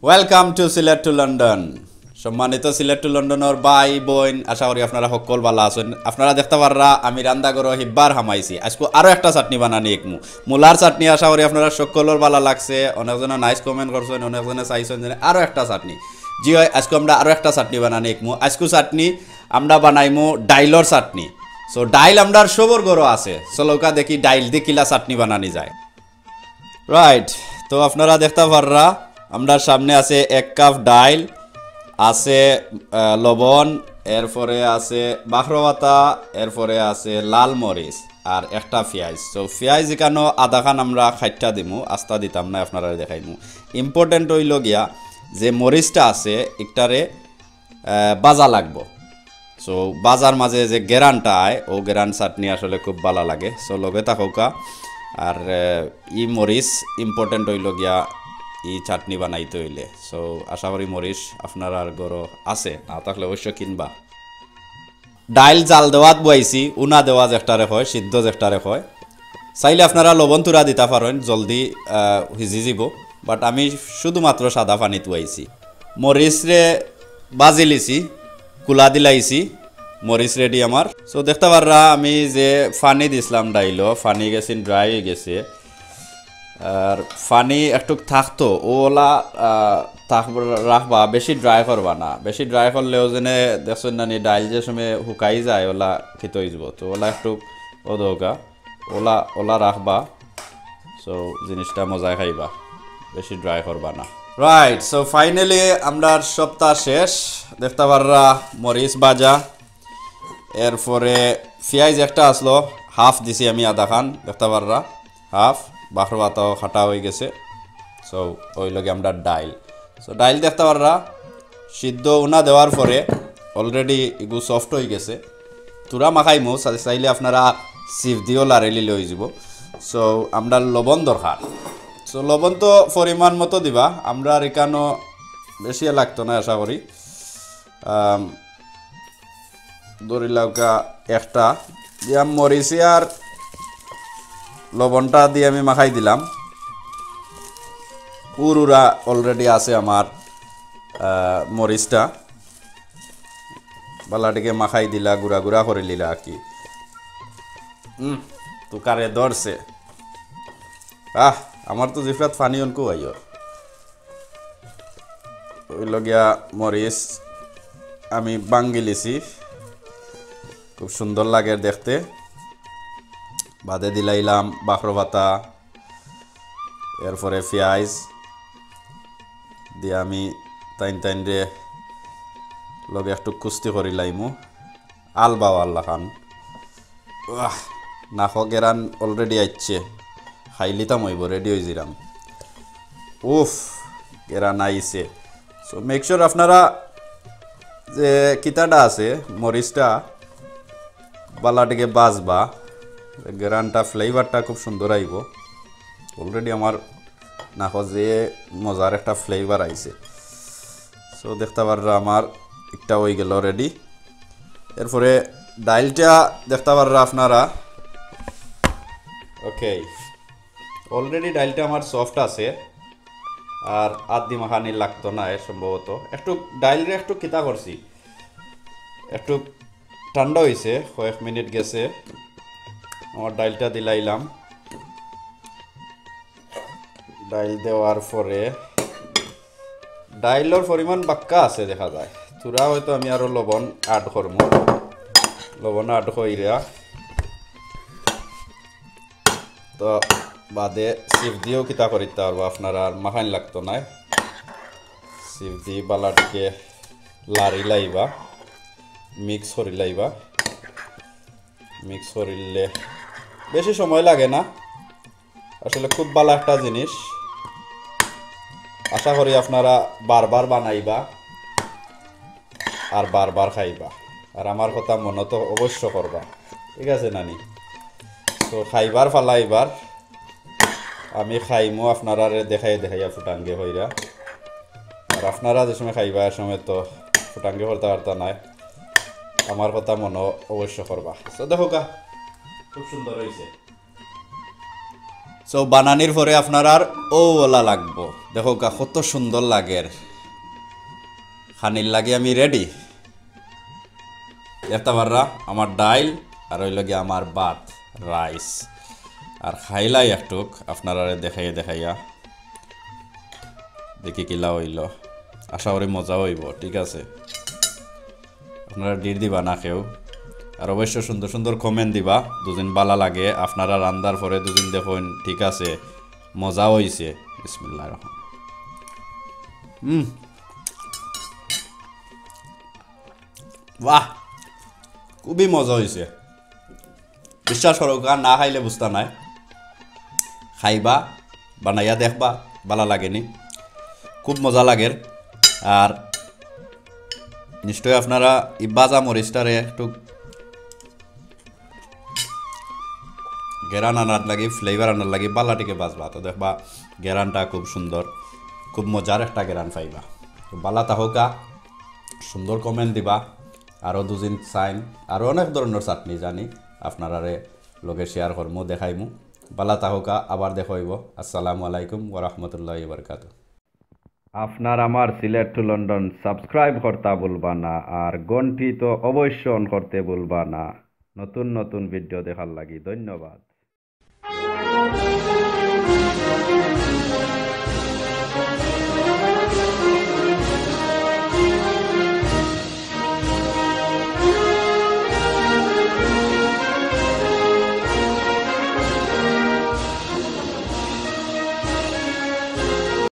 Welcome to Sylhet to London. সম্মানিত Sylhet two লন্ডনের ভাই বোন, আশা করি আপনারা সকল ভালো আছেন। আপনারা দেখতে পাররা আমি রান্না করো হিব্বার হামাইছি। আজকে আরও একটা চাটনি বানানি একমু মূলার চাটনি। আশা করি আপনারা সকলের ভালো লাগছে। অনেকজনে নাইস কমেন্ট করছেন, অনেকজনে চাইছেন যে আরও একটা চাটনি। জি হয়, আজকে আমরা আরও একটা চাটনি বানানি একমু। আজকে চাটনি আমরা বানাইমু ডাইলর চাটনি। সো ডাইল আমরা সবর গরো আছে, চলৌকা দেখি ডাইল দিয়ে কিলা চাটনি বানানি যায়। রাইট, তো আপনারা দেখতে পাররা আমরা সামনে আছে 1 কাপ ডাইল, আছে লবণ, এরপরে আছে বাখরবাতা, এরপরে আছে লাল মরিচ আর একটা পেঁয়াজ। তো পেঁয়াজ এখানে আধা খান আমরা খাইটা দিমু, আস্তা দিতাম না, আপনারা দেখাইমু। ইম্পর্টেন্ট হইল গিয়া যে মরিচটা আছে একটারে বাজা লাগবো। সো বাজার মাঝে যে গেরানটা আয় ও গেরান চাটনি আসলে খুব ভালো লাগে। সো লগে থাকুকা। আর ই মরিচ ইম্পর্টেন্ট হইল গিয়া ই চাটনি বানাইতে হইলে। সো আশা করি মরিচ আপনার আর গরো আছে, না থাকলে অবশ্য কিনবা। ডাইল জাল দেওয়াত বইছি, উনা দেওয়া যেটারে হয়, সিদ্ধ যেটারে হয়। চাইলে আপনারা লবণ তুরা দিতে পারেন, জলদি ভিজি যাব। বাট আমি শুধুমাত্র সাদা পানিত বইছি। মরিচ রে বাজি লিছি, কুলা দিলাইছি, মরিচ রেডি আমার। সো দেখতে পাররা আমি যে পানি দিছিলাম ডাইল, পানি গেছে ড্রাই হয়ে গেছে। আর পানি একটু থাকতো ওলা রাখবা, বেশি ড্রাই করবা না। বেশি ড্রাই করলেও যেনে দেখছেন না ডাইল যে সময় শুকাই যায় ওলা খেতে হয়ে যাব। তো ওলা একটু ওদৌকা ওলা ওলা রাখবা। সো জিনিসটা মজায় খাইবা, বেশি ড্রাই করবা না। রাইট, সো ফাইনালি আমরা সপ্তাহ শেষ। দেখতে পাররা মরিচ ভাজা, এরপরে পেঁয়াজ একটা আসলো, হাফ দিছি আমি আধা খান, দেখতে পাররা হাফ। বাখরবাতাও খাটা হয়ে গেছে। সো ওই লগে আমরা ডাইল। সো ডাইল দেখতে পাররা সিদ্ধ উনা দেওয়ার পরে অলরেডি এগু সফট হয়ে গেছে। তুরা মাখাইমো, চাইলে আপনারা সিফ দিয়েও লাড়াইলি লই যাব। সো আমরা লবণ দরকার। সো লবণ তো পরিমাণ মতো দিবা, আমরা এখানো বেশি লাগতো না আশা করি। দড়ি লঙ্কা একটা দিয়াম, মরিচি আর লবণটা দিয়ে আমি মাখাই দিলাম। উড়া অলরেডি আছে আমার মরিচটা, বালাটিকে মাখাই দিলা, গুড়া গুড়া করে লিলা আর কি। তুকারে ধরছে, আমার তো জিফরাত ফানি অনকু আইয়। ওই লগিয়া মরিচ আমি বাঙ্গি লিছি, খুব সুন্দর লাগে দেখতে। বাদে দিলাইলাম বাখরবাতা, এরপরে পেঁয়াজ দিয়ে আমি টাইন রে লগে একটু কুস্তি করি লাইমু। আলবাও আল্লাহ খান, নাক গেরান অলরেডি আইছে, খাইলিতাম হইব, রেডি হয়ে যাম। উফ, গেরান আইছে। সো মেক শিওর আপনারা যে কিতাটা আছে মরিচটা বালাটিকে বাজবা, গেরানটা ফ্লেভারটা খুব সুন্দর আইব। অলরেডি আমার নাক যে মজার একটা ফ্লেভার আইছে। সো দেখতে পাররা আমার একটা হয়ে গেল রেডি। এরপরে ডাইলটা দেখতে পাররা আপনারা। ওকে, অলরেডি ডাইলটা আমার সফট আছে, আর আদি মাখানি লাগতো না সম্ভবত। একটু ডাইলরে একটু কিতা করছি, একটু ঠান্ডা হয়েছে, কয়েক মিনিট গেছে। আমার ডাইলটা দিলাইলাম। ডাইল দেওয়ার পরে ডাইলের পরিমাণ বাক্কা আছে দেখা যায়। তুরা হয়তো আমি আরো লবণ অ্যাড করব, লবণ অ্যাড কইরা তো বাদে সিফ দিয়েও কিতা করিতে পারবো আপনারা, আর মাখান লাগতো না। সিফ দিয়ে বালাটিকে লাড়ি লাইবা, মিক্স করি লাইবা। মিক্স করিলে বেশি সময় লাগে না, আসলে খুব ভালো একটা জিনিস। আশা করি আপনারা বারবার বানাইবা আর বারবার খাইবা, আর আমার কথা মনে তো অবশ্য করবা, ঠিক আছে নানি? তো খাইবার ফালাইবার আমি খাইমো, আপনারা দেখাইয়া ফুটাঙ্গে হইরা। আর আপনারা যে সময় খাইবা এর সময় তো ফুটাঙ্গে করতে পারতা নাই, আমার কথা মনে অবশ্য করবা। তো দেখো খুব সুন্দর হয়েছে। সো বানানির পরে আপনার আর ওলা লাগবো দেখো কত সুন্দর লাগের খানির লাগে আমি রেডি দেখতে পাররা আমার ডাইল আর ওই লগে আমার ভাত রাইস আর খাইলাই একটুক আপনারা দেখাইয়া দেখি কিলা হইল আশা করি মজা হইব ঠিক আছে আপনারা ডির দিবা না কেউ আর অবশ্য সুন্দর সুন্দর কমেন্ট দিবা দুদিন বালা লাগে আপনারা রান্দার পরে দুদিন দেখুন ঠিক আছে মজা হইছে বিসমিল্লাহির রহমানির বাহ খুবই মজা হয়েছে বিশ্বাস করো না খাইলে বুঝতা নাই খাইবা বানাইয়া দেখবা ভালো লাগেনি খুব মজা লাগে আর নিশ্চয়ই আপনারা ই বাজা মরিচটারে একটু গেরান আনার লাগে ফ্লেভার আনার লাগে বালাটিকে বাজবা তো দেখবা গেরানটা খুব সুন্দর খুব মজার একটা গেরান পাইবা তো বালা তাহকা সুন্দর কমেন্ট দিবা আরও দুদিন চাইন আরও অনেক ধরনের চাটনি জানি আপনারারে লগে শেয়ার করমু দেখাইমু বালা তাহকা আবার দেখাইব আসসালামু আলাইকুম ওয়া রাহমাতুল্লাহি ওয়া বারাকাতুহু আপনার আমার সিলেট টু লন্ডন সাবস্ক্রাইব করতে ভুলবা না আর ঘন্টি তো অবশ্য অন করতে ভুলবা না নতুন নতুন ভিডিও দেখার লাগি ধন্যবাদ